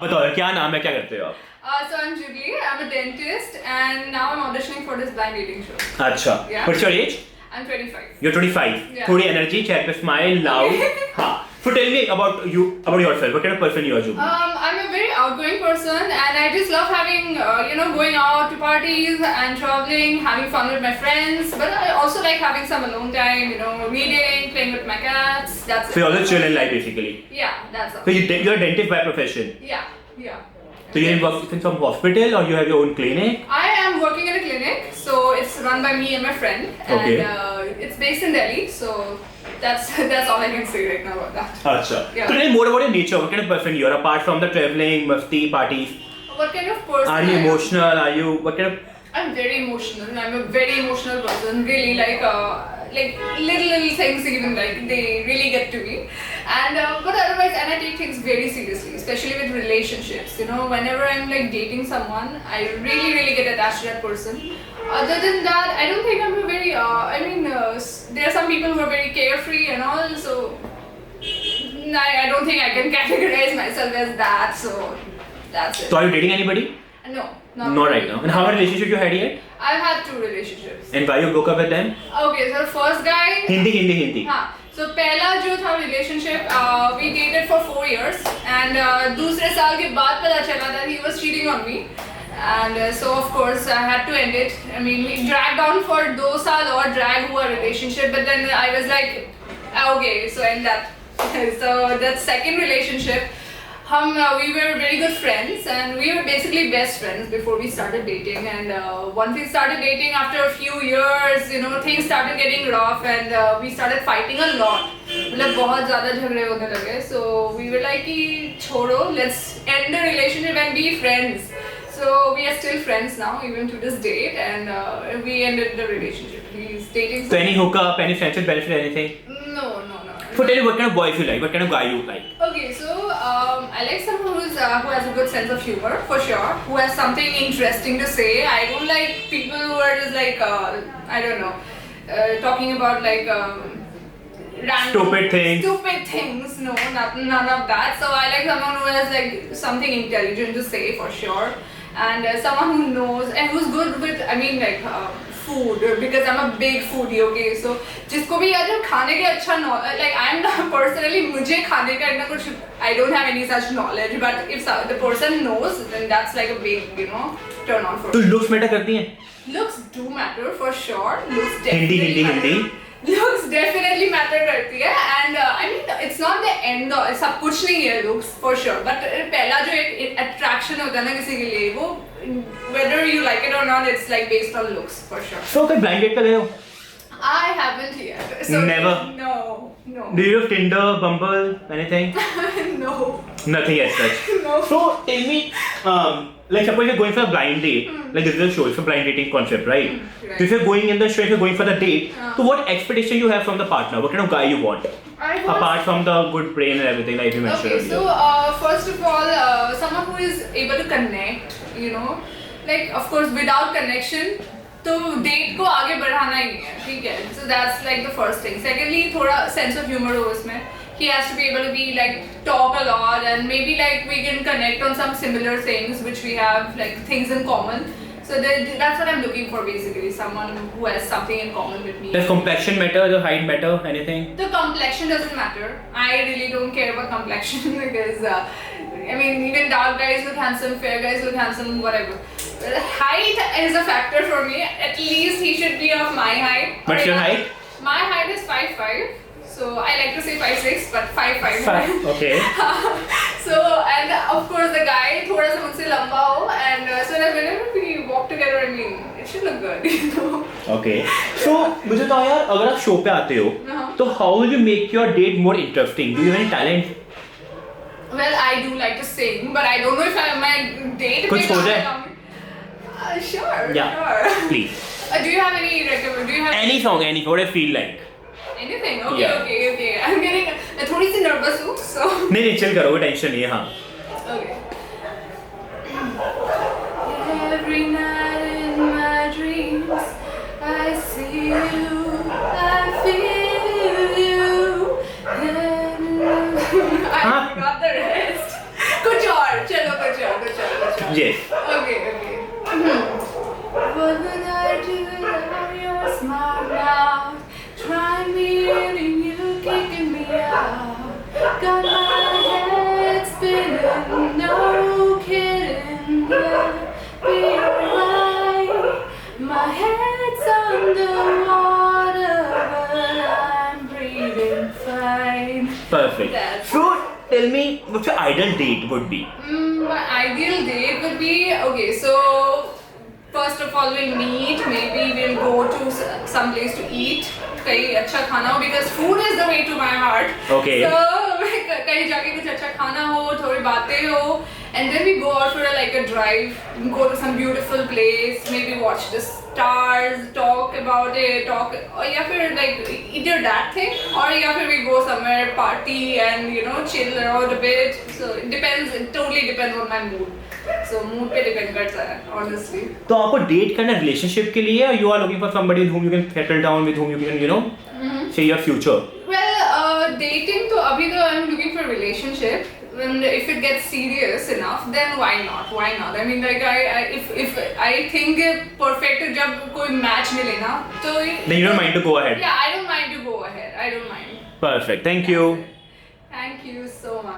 बताओ क्या नाम है, क्या करते हो आप? So I'm Jubilee. I'm a dentist, and now I'm auditioning for this blind dating show. अच्छा. Yeah. What's your age? I'm 25. You're 25. Yeah. थोड़ी energy, check the smile, loud. हाँ. So tell me about you, about yourself. What kind of person you are, Jubilee? I'm a very outgoing person, and I just love having, going out to parties and traveling, having fun with my friends. But I also like having some alone time, reading, playing with my cats. That's So it. you're also chill in life, basically. Yeah, that's all. So you're a dentist by profession. Yeah. So you're working in some hospital or you have your own clinic? I am working in a clinic, so it's run by me and my friend, Okay. and it's based in Delhi. So that's all I can say right now about that. Acha. Yeah. So tell me more about your nature. What kind of person you are apart from the traveling, masti, parties? What kind of person? Are you I am? emotional? Are you what kind of? I'm very emotional. I'm a very emotional person. Really, like little things even like they really get to me. And but otherwise, and I take things very seriously, especially with relationships. Whenever I'm like dating someone, I really get attached to that person. Other than that, I don't think I'm a very. There are some people who are very carefree and all. So I don't think I can categorize myself as that. So that's it. So are you dating anybody? No, Not right now. And how many relationships you had yet? I've had 2 relationships. And why you broke up with them? Okay, so the first guy. Hindi. हाँ, so पहला जो था relationship, we dated for 4 years, and दूसरे साल के बाद पता चला that he was cheating on me, and so of course I had to end it. I mean, we dragged on for 2 साल और drag हुआ relationship, but then I was like, okay, so end that. So that second relationship, we were very good friends, and we were basically best friends before we started dating. And once we started dating, after a few years, things started getting rough, and we started fighting a lot. मतलब बहुत ज़्यादा झगड़े होने लगे. So we were like कि छोड़ो, let's end the relationship and be friends. So we are still friends now, even to this date, and we ended the relationship. He's dating. So any hookup, any friendship benefit, anything? No. So tell me what kind of boys you like, what kind of guy you like. Okay, so I like someone who has a good sense of humor, for sure. Who has something interesting to say. I don't like people who are just like I don't know, talking about like random Stupid things. No, none of that. So I like someone who has like something intelligent to say, for sure, and someone who knows and who's good with food, because I'm a big foodie. Okay, so जिसको भी अगर खाने के अच्छा like I'm not personally, मुझे खाने का इतना कुछ, I don't have any such knowledge, but if the person knows, then that's like a big turn on for तो me. looks matter करती हैं? Looks do matter, for sure. Looks definitely Hindi matter. Looks definitely matter करती है, and it's not the end of सब कुछ नहीं है looks, for sure, but पहला जो एक attraction होता है ना किसी के लिए, वो whether you like it or not, it's like based on looks, for sure. So कभी blind date पे गए हो? I haven't yet. So Never? No. Do you have Tinder, Bumble, anything? No. Nothing as such. No. So tell me, like suppose you're going for a blind date, like this is a show, it's a blind dating concept, right? Right. So if you're going in the show, if you're going for the date, so what expectation you have from the partner? What kind of guy you want? Apart from the good brain and everything, like you mentioned Okay, so earlier. first of all, someone who is able to connect, like of course without connection, तो date को आगे बढ़ाना ही है, ठीक है. So that's like the first thing. Secondly, थोड़ा sense of humor हो उसमें. He has to be able to be like talk a lot, and maybe like we can connect on some similar things which we have, like things in common. So that's what I'm looking for, basically, someone who has something in common with me. Does complexion matter? Does height matter? Anything? The complexion doesn't matter. I really don't care about complexion because even dark guys look handsome, fair guys look handsome, whatever. Height is a factor for me. At least he should be of my height. What's your height? My height is 5'5". So I like to say 5'6", but 5'5". Okay. So, and of course the guy थोड़ा सा मुझसे लंबा हो, and so that whenever we walk together, it should look good, Okay. So मुझे तो यार अगर आप शो पे आते हो, तो how will you make your date more interesting? Do you have any talent? Well, I do like to sing, but I don't know if my date. कुछ हो जाए? Sure. Yeah. Sure. Please. Do you have any recommend? Do you have Any song, any what I feel like. anything? Okay, Yeah. okay. I'm getting. मैं थोड़ी सी nervous हूँ, so. नहीं chill करो, कोई tension नहीं है हाँ. Okay. Every night in my dreams, I see you, I feel you. I forgot the rest. कुछ और, चलो Yes. Okay. What would I do without your smart mouth? Try me and you kicking me out. Got my head spinning, no kidding. Yeah, be alright. My head's underwater, but I'm breathing fine. Perfect. That's- So tell me, what's your ideal date would be? My ideal date would be okay. So first of all, we'll meet. Maybe we'll go to some place to eat. कहीं अच्छा खाना हो because food is the way to my heart. Okay. So कहीं जाके कुछ अच्छा खाना हो, थोड़ी बातें हो, and then we go out for a drive. Go to some beautiful place. Maybe watch the stars, talk about it, or या फिर either that thing or या फिर we go somewhere party and chill around a bit. So it depends. It totally depends on my mood. So mood पे depend करता है honestly. तो आपको date करना रिलेशनशिप के लिए, you are looking for somebody with whom you can settle down, with whom you can say your future? Well, dating तो अभी तो I'm looking for relationship. And if it gets serious enough, then why not? Why not? I mean, if I think perfect जब कोई match मिले ना, तो Then you don't mind to go ahead. Yeah, I don't mind to go ahead. I don't mind. Perfect. Thank you. Thank you so much.